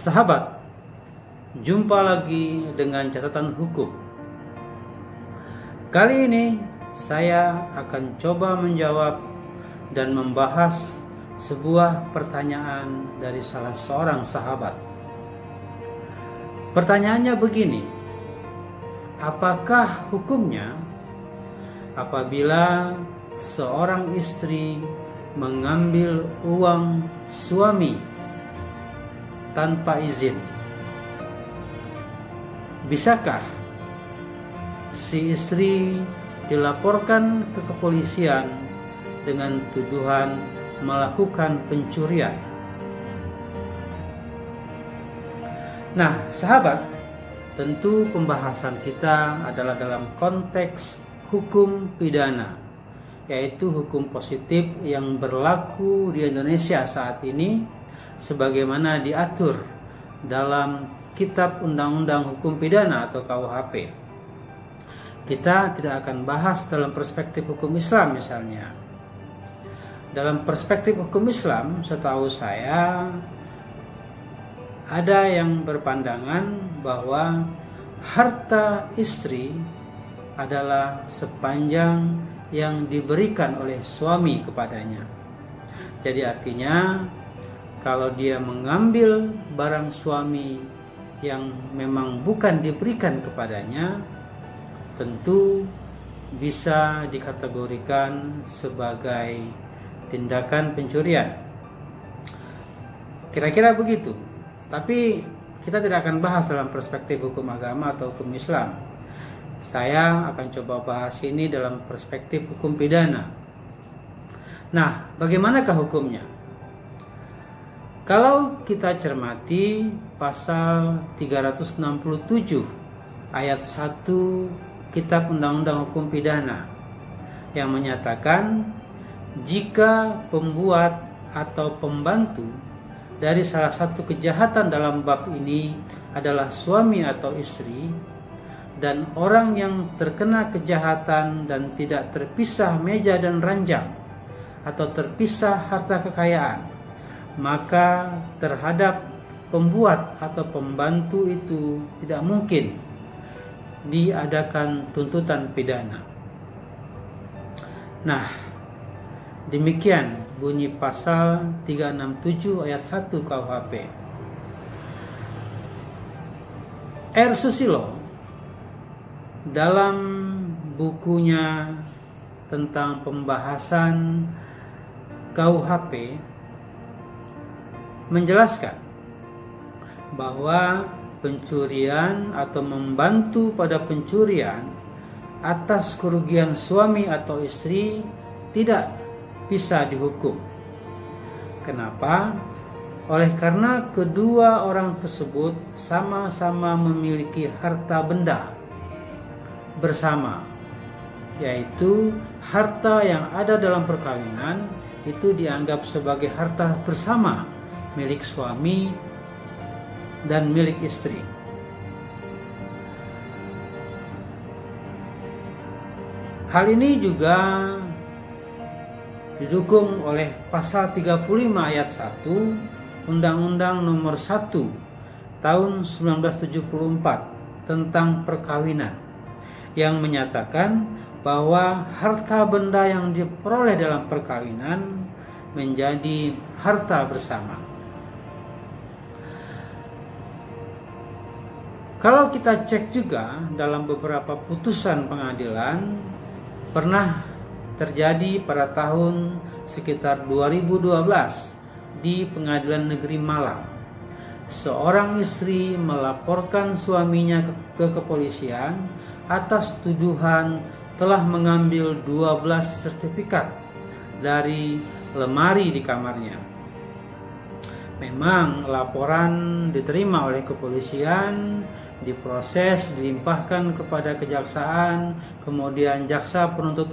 Sahabat, jumpa lagi dengan catatan hukum. Kali ini saya akan coba menjawab dan membahas sebuah pertanyaan dari salah seorang sahabat. Pertanyaannya begini: apakah hukumnya apabila seorang istri mengambil uang suami tanpa izin? Bisakah si istri dilaporkan ke kepolisian dengan tuduhan melakukan pencurian? Nah, sahabat, tentu pembahasan kita adalah dalam konteks hukum pidana, yaitu hukum positif yang berlaku di Indonesia saat ini sebagaimana diatur dalam Kitab Undang-Undang Hukum Pidana atau KUHP. Kita tidak akan bahas dalam perspektif hukum Islam misalnya. Dalam perspektif hukum Islam, setahu saya ada yang berpandangan bahwa harta istri adalah sepanjang yang diberikan oleh suami kepadanya. Jadi artinya kalau dia mengambil barang suami yang memang bukan diberikan kepadanya, tentu bisa dikategorikan sebagai tindakan pencurian. Kira-kira begitu. Tapi kita tidak akan bahas dalam perspektif hukum agama atau hukum Islam. Saya akan coba bahas ini dalam perspektif hukum pidana. Nah, bagaimanakah hukumnya? Kalau kita cermati pasal 367 ayat 1 Kitab Undang-Undang Hukum Pidana yang menyatakan jika pembuat atau pembantu dari salah satu kejahatan dalam bab ini adalah suami atau istri, dan orang yang terkena kejahatan dan tidak terpisah meja dan ranjang atau terpisah harta kekayaan, maka terhadap pembuat atau pembantu itu tidak mungkin diadakan tuntutan pidana. Nah, demikian bunyi pasal 367 ayat 1 KUHP. R. Susilo dalam bukunya tentang pembahasan KUHP menjelaskan bahwa pencurian atau membantu pada pencurian atas kerugian suami atau istri tidak bisa dihukum. Kenapa? Oleh karena kedua orang tersebut sama-sama memiliki harta benda bersama, yaitu harta yang ada dalam perkawinan itu dianggap sebagai harta bersama milik suami dan milik istri. Hal ini juga didukung oleh pasal 35 ayat 1 Undang-Undang Nomor 1 tahun 1974 tentang perkawinan yang menyatakan bahwa harta benda yang diperoleh dalam perkawinan menjadi harta bersama. Kalau kita cek juga dalam beberapa putusan pengadilan, pernah terjadi pada tahun sekitar 2012 di Pengadilan Negeri Malang. Seorang istri melaporkan suaminya ke kepolisian atas tuduhan telah mengambil 12 sertifikat dari lemari di kamarnya. Memang laporan diterima oleh kepolisian, diproses, dilimpahkan kepada kejaksaan, kemudian jaksa penuntut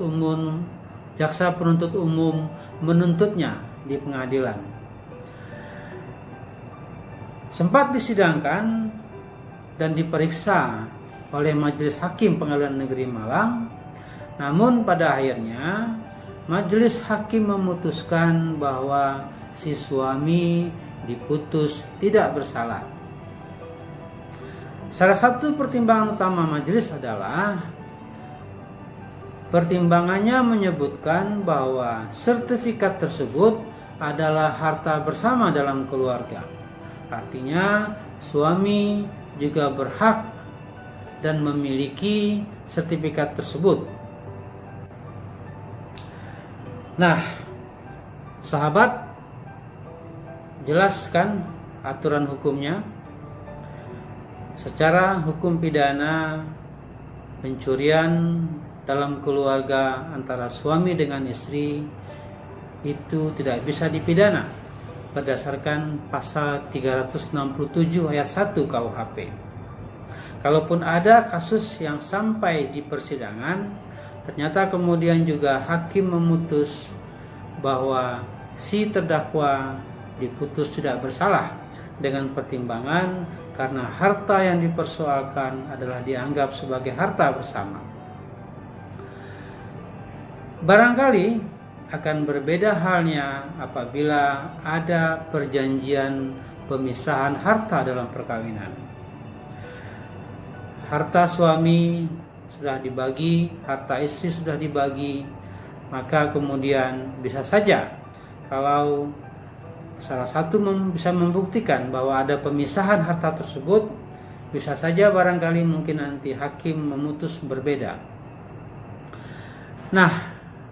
umum menuntutnya di pengadilan. Sempat disidangkan dan diperiksa oleh Majelis Hakim Pengadilan Negeri Malang, namun pada akhirnya Majelis Hakim memutuskan bahwa si suami diputus tidak bersalah Salah satu pertimbangan utama majelis adalah pertimbangannya menyebutkan bahwa sertifikat tersebut adalah harta bersama dalam keluarga. Artinya suami juga berhak dan memiliki sertifikat tersebut. Nah, sahabat, jelaskan aturan hukumnya. Secara hukum pidana, pencurian dalam keluarga antara suami dengan istri itu tidak bisa dipidana berdasarkan pasal 367 ayat 1 KUHP. Kalaupun ada kasus yang sampai di persidangan, ternyata kemudian juga hakim memutus bahwa si terdakwa diputus tidak bersalah dengan pertimbangan karena harta yang dipersoalkan adalah dianggap sebagai harta bersama. Barangkali akan berbeda halnya apabila ada perjanjian pemisahan harta dalam perkawinan. Harta suami sudah dibagi, harta istri sudah dibagi, maka kemudian bisa saja kalau salah satu bisa membuktikan bahwa ada pemisahan harta tersebut, bisa saja barangkali mungkin nanti hakim memutus berbeda. Nah,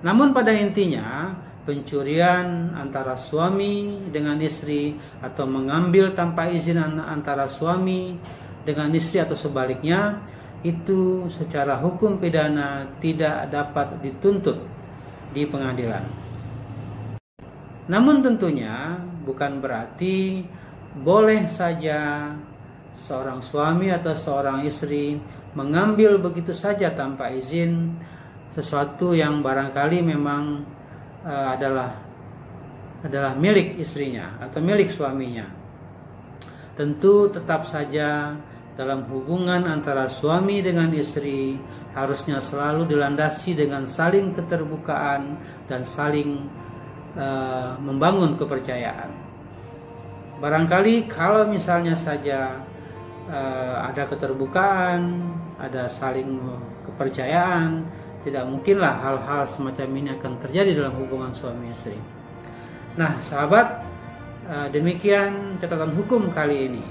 namun pada intinya pencurian antara suami dengan istri atau mengambil tanpa izin antara suami dengan istri atau sebaliknya, itu secara hukum pidana tidak dapat dituntut di pengadilan. Namun tentunya bukan berarti boleh saja seorang suami atau seorang istri mengambil begitu saja tanpa izin sesuatu yang barangkali memang adalah milik istrinya atau milik suaminya. Tentu tetap saja dalam hubungan antara suami dengan istri harusnya selalu dilandasi dengan saling keterbukaan dan saling membangun kepercayaan. Barangkali kalau misalnya saja ada keterbukaan, ada saling kepercayaan, tidak mungkinlah hal-hal semacam ini akan terjadi dalam hubungan suami istri. Nah, sahabat, demikian catatan hukum kali ini.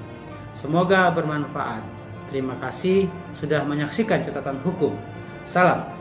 Semoga bermanfaat. Terima kasih sudah menyaksikan catatan hukum. Salam.